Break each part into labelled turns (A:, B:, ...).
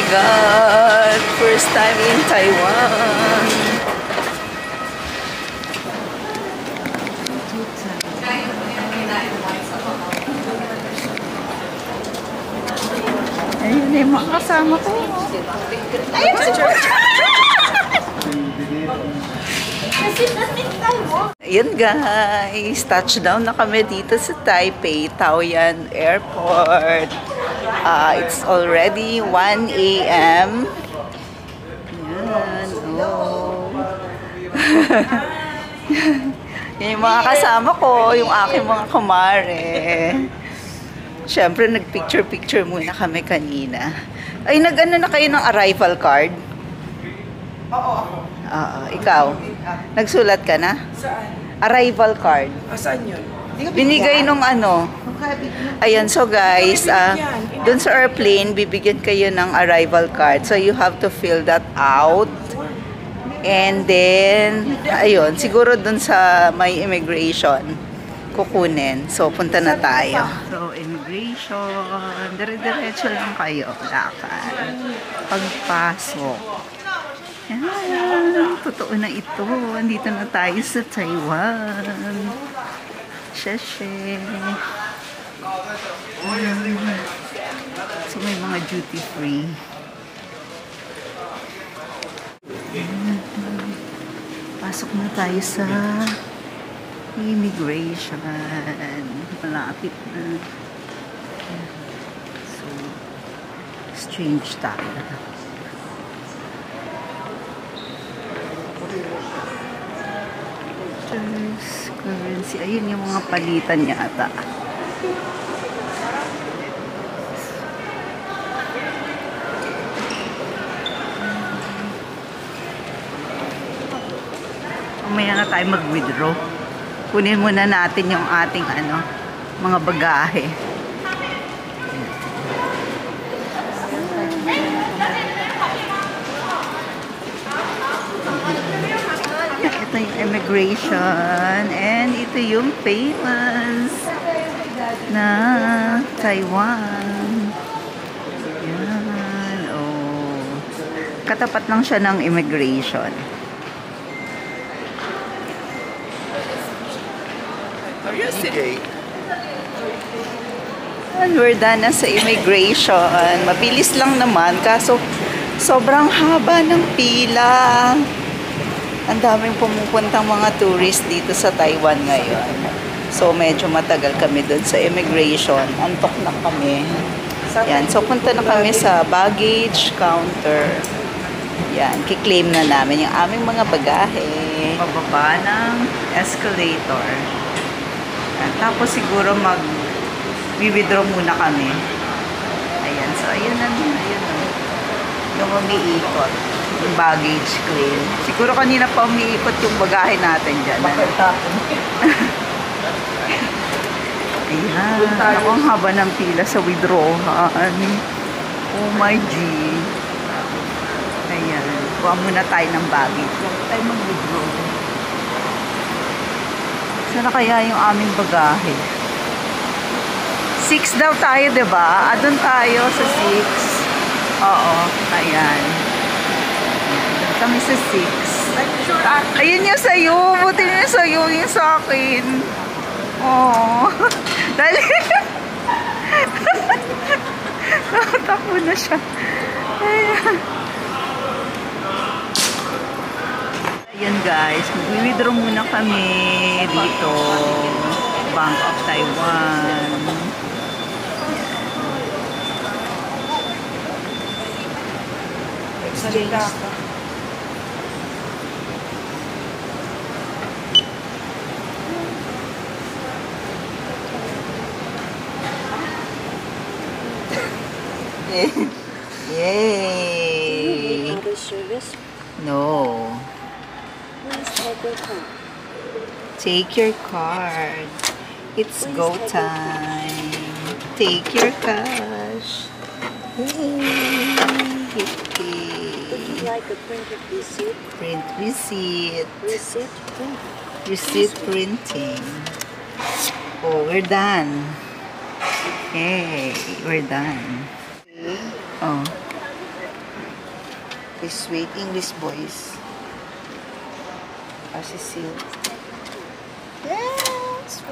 A: God! First time in Taiwan. Ayun yung mga kasama ko. Ayun! Ayun guys, touchdown na kami dito sa Taipei, Taoyuan Airport. It's already 1 a.m. Yan, oh. Yan yung mga kasama ko, yung aking mga kumare. Siyempre, nag-picture-picture muna kami kanina. Ay, nag-ano na kayo ng arrival card?
B: Oo, ako.
A: Ikaw? Nagsulat ka na?
B: Saan?
A: Arrival card.
B: Saan yun?
A: Binigay nung ano. Ayan, so guys, dun sa airplane, bibigyan kayo ng arrival card. So, you have to fill that out. And then, ayun, siguro dun sa may immigration, kukunin. So, punta na tayo. So, immigration. Dire-diretso lang kayo. Lakad. Pagpasok. Yan. Totoo na ito. Andito na tayo sa Taiwan. Sheshe. So, may mga duty free. Pasok na tayo sa immigration. Malapit na. So, exchange tayo. Currency. Ayun yung mga palitan niya ata. Mamaya na tayo mag-withdraw. Kunin muna natin yung ating mga bagahe. Ito yung immigration and ito yung famous na Taiwan. Yan. Oh. Katapat lang siya ng immigration.
B: Okay.
A: And we're done na sa immigration. Mabilis lang naman kaso sobrang haba ng pila. Ang daming pumupuntang mga tourist dito sa Taiwan ngayon. So, medyo matagal kami doon sa immigration. Antok na kami. Yan. So, punta na kami sa baggage counter. Yan. Kiklaim na namin yung aming mga bagahe. Pababa ng escalator. Yan. Tapos, siguro mag-withdraw muna kami. Ayan. So, ayun na. Ayun na. Yung umiikot. Yung baggage claim. Siguro kanina pa umiikot yung bagahe natin dyan.
B: Bakit tapon?
A: Ayan. Ako ang haba ng pila sa withdrawal. Oh my G. Ayan. Kuha muna tayo ng baggage. Huwag tayo mag-withdraw. Saan na kaya yung aming bagahe? 6 daw tayo, diba? Doon tayo sa 6. Oo. Ayan. Kami sa 6. Ayun yung sa'yo. Buti yung sa'yo. Yung sa akin. Oo. Dali. Nakatakbo na siya. Ayan. Ayan guys. Mag-withdraw muna kami dito. Bank of Taiwan.
B: Salita ka.
A: Yay!
C: Other service?
A: No.
C: Please take your card.
A: Take your card. It's go time. Take your cash. Yay!
C: Would you like a printed receipt?
A: Print receipt.
C: Receipt print.
A: Receipt printing. Oh, we're done. Hey, we're done. Oh. Please wait, English boys. Cecil. Yes!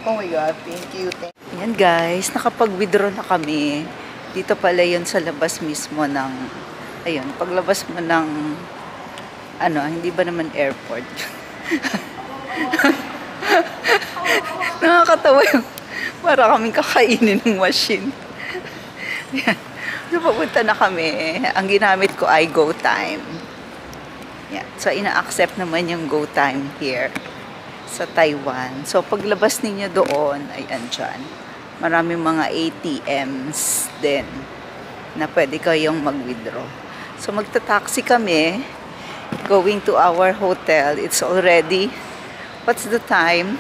A: Oh my God, thank you. Yan guys, nakapag-withdraw na kami. Dito pala yun sa labas mismo ng, ayun, paglabas mo ng, ano, hindi ba naman airport? Nakakatawa yung, para kaming kakainin ng machine. Yan. So, papunta na kami. Ang ginamit ko ay GoTime. Yan. So, ina-accept naman yung GoTime here sa Taiwan. So, paglabas ninyo doon, ay andyan. Maraming mga ATMs din na pwede kayong mag-withdraw. So, magta-taxi kami going to our hotel. It's already, what's the time?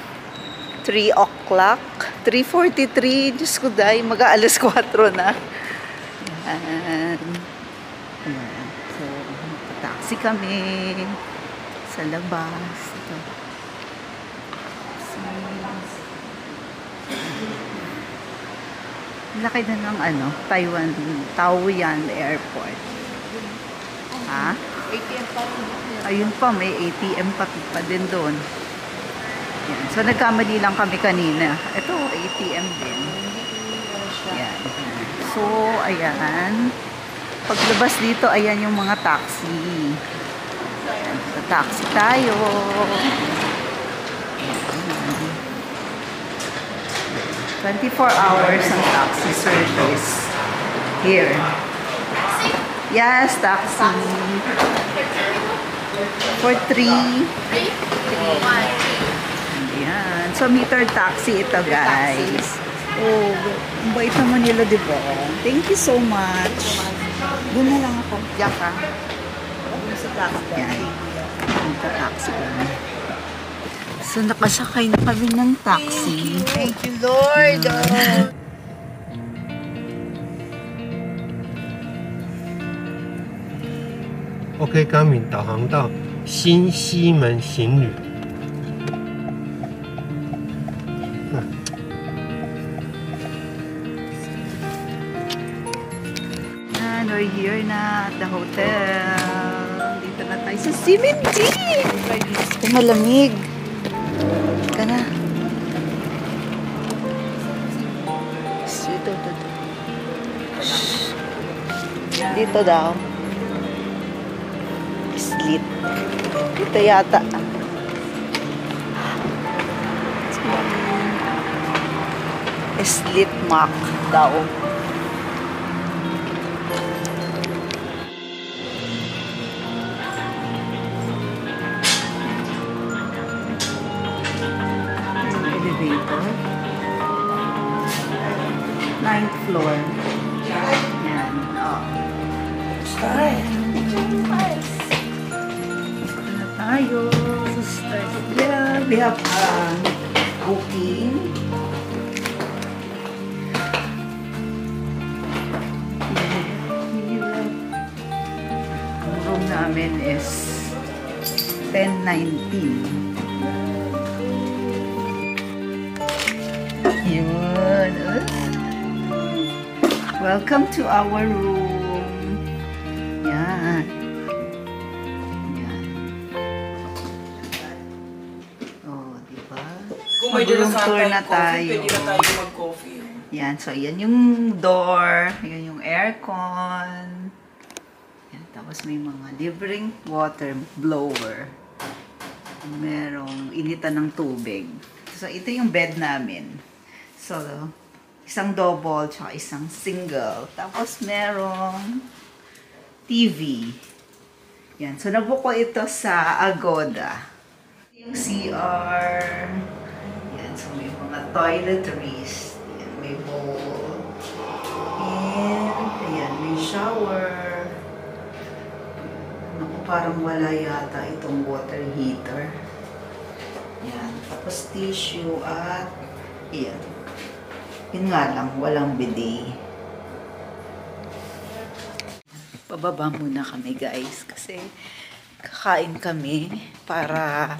A: 3 o'clock? 3:43. Diyos ko day, mag-aalas 4 na. Ayan. Ayan. So, magta-taxi kami sa labas. Ito. Laki na ng ano, Taoyuan Airport. Ha?
C: ATM pa rin.
A: Ayun pa, may ATM pa din doon. Yan. So, nagkamali lang kami kanina. Ito, ATM din. Yan. So, ayan. Paglabas dito, ayan yung mga taxi. Ayan, taxi tayo. 24 hours ang taxi service here. Yes, taxi. For 3. Ayan. So, meter taxi ito, guys. Oh, ang bait naman nila, diba? Thank you so much. Doon na lang ako. Diyan ka. Sa taxi. Ayan. Meter taxi kami. So, nakasakay na kami ng taxi.
C: Thank you, Lord.
D: OK，刚敏导航到新西门行旅。
A: And we're here na at the hotel. Dito na tayo sa Siminti. Ay, malamig. Ka na. Dito. Shh. Dito daw. Slit. Dito yata. Slit Mac daw. Elevator. 9th floor. Yan. Oh. Ito na tayo. Yeah, we have booking. Ang room namin is 1019. Yun. Welcome to our room. Yan. Yan. Oh, diba?
B: Kung may dala sa
A: Mag-room tour na
B: tayo
A: tayo.
B: coffee, pwede na tayo mag-coffee.
A: Yan. So, yan yung door. Yan yung aircon. Yan. Tapos may mga libreng water blower. Merong initan ng tubig. So, ito yung bed namin. So, isang double tsaka isang single. Tapos merong TV. Yan. So, nabook ko ito sa Agoda. Yung CR. Yan. So, may mga toiletries. Yan. May bowl. And, ayan. May shower. Naku, parang wala yata itong water heater. Yan. Tapos tissue at ayan. Yun nga lang, walang bidet. Pababa muna kami guys kasi kakain kami para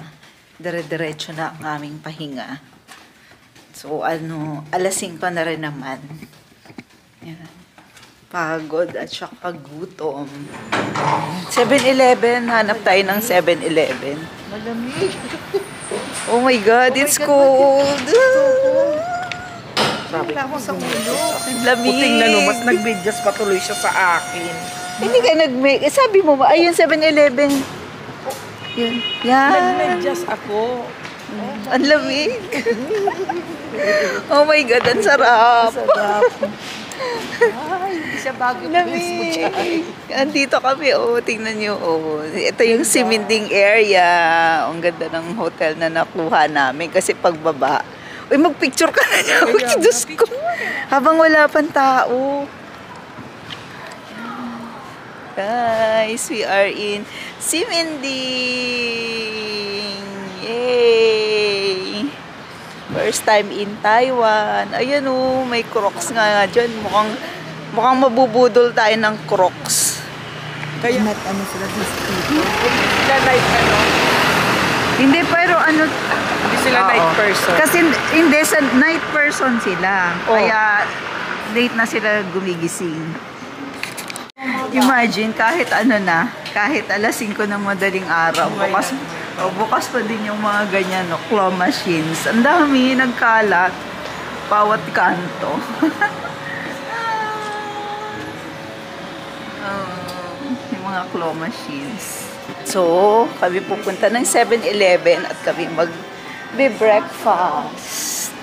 A: dire-diretso na ang aming pahinga. So ano, alas 5 na rin naman. Yan. Pagod at saka gutom. 7-Eleven. Hanap tayo ng 7-Eleven.
C: Malamig.
A: Oh my God, it's cold.
B: Sabi
C: Wala ko sa ulo.
A: Ang lamig.
B: Puting na no, mas nag-videos patuloy siya sa akin.
A: Hindi ka nag-make. Sabi mo ba? Ayun, 7-Eleven. Yun. Yan.
B: Nag-medyas ako.
A: Ang lamig. Oh my God, ang sarap.
C: Ay, hindi siya bagyo please mo siya.
A: Lamig. Andito kami, oh. Tingnan nyo, oh. Ito yung Siminding area. Ang ganda ng hotel na nakuha namin. Kasi pagbaba, uy, magpicture ka na niya.
B: Kaya,
A: Diyos ko. Habang wala pang tao. Guys, we are in Siminding. Yay! First time in Taiwan. Ayan oh, may Crocs nga dyan. Mukhang mabubudol tayo ng Crocs.
B: Kaya,
C: Ano sila discreet.
B: sila night ano?
A: Hindi, pero ano...
B: Hindi sila
A: Oo.
B: night person.
A: Kasi hindi, sa night person sila.
B: Oh.
A: Kaya late na sila gumigising. Imagine, kahit ano na, kahit alas 5 ng madaling araw, bukas pa din yung mga ganyan, no, claw machines. Ang dami, nagkalat, bawat kanto. Yung mga claw machines. So, kami pupunta ng 7-Eleven at kami mag-breakfast.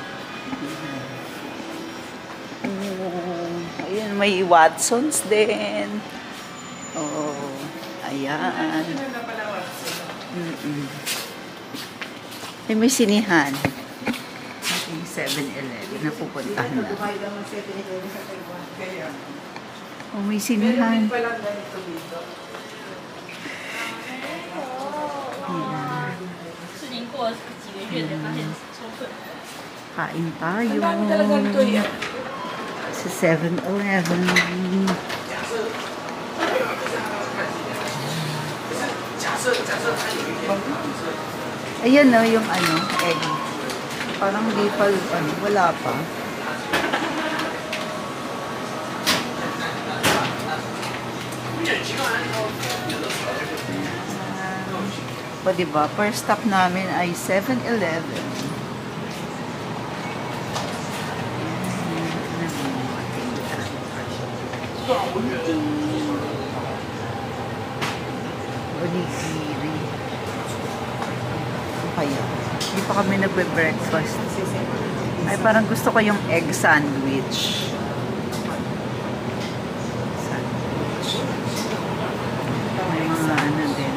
A: Ayun, may Watsons din. Oh, ayan. May sinihan. Yung 7-Eleven na pupuntahan na. Oh, may sinihan. Kain tayo. Sa 7-Eleven. Ayan o, yung ano, egg. Parang di pa, ano, wala pa. O diba, first stop namin ay 7-Eleven. Onigiri. Kaya, hindi pa kami nagbe-breakfast. Ay, parang gusto ko yung egg sandwich. May mga ano din.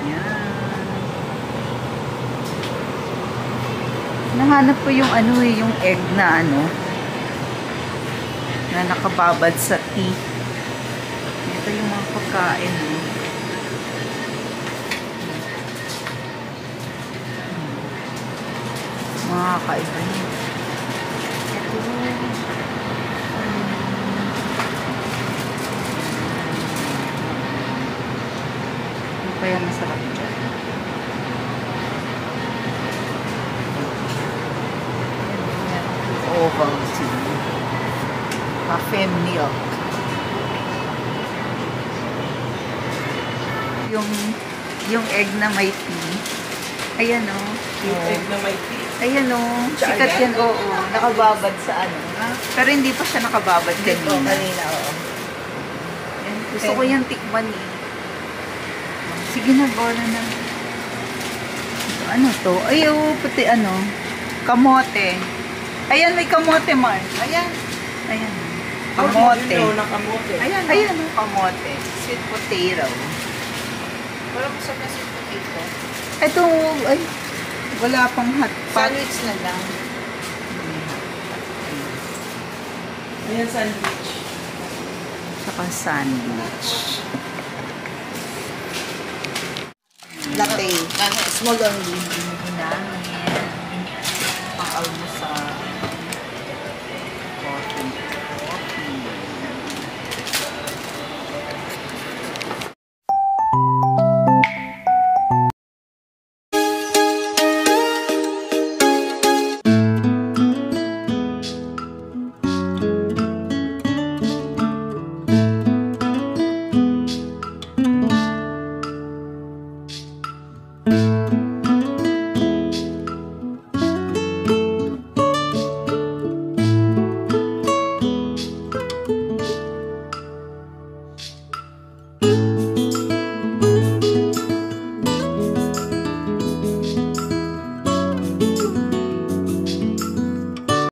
A: Yan. Nahanap ko yung ano eh, yung egg na ano, na nakababad sa tea. Ito yung mga pagkain. Mga kakaiba niya. Ito. Ano kaya masarap dyan? Ovaltine. Cafe milk. Yung egg na may tea. Ayan o.
B: Yung egg na may tea.
A: Ayan o. Sikat yan. Oo. Nakababad sa ano. Pero hindi pa siya nakababad kanina.
C: Kanina, oo.
A: Yan. Gusto ko yung tikman eh. Sige na, bola na. Ito, ano to? Ay, oh, puti ano. Kamote. Ayan, may kamote, Mar. Ayan. Ayan. Kamote.
B: Yun, nakamote.
A: Ayan, ayan, oh, kamote. Sweet potato.
C: Parang masarap na sweet potato.
A: Ito, ay, wala pang hot pot.
C: Sandwich na lang.
B: Ayan, sandwich.
A: Saka sandwich.
C: Latte. Small only.
A: Na.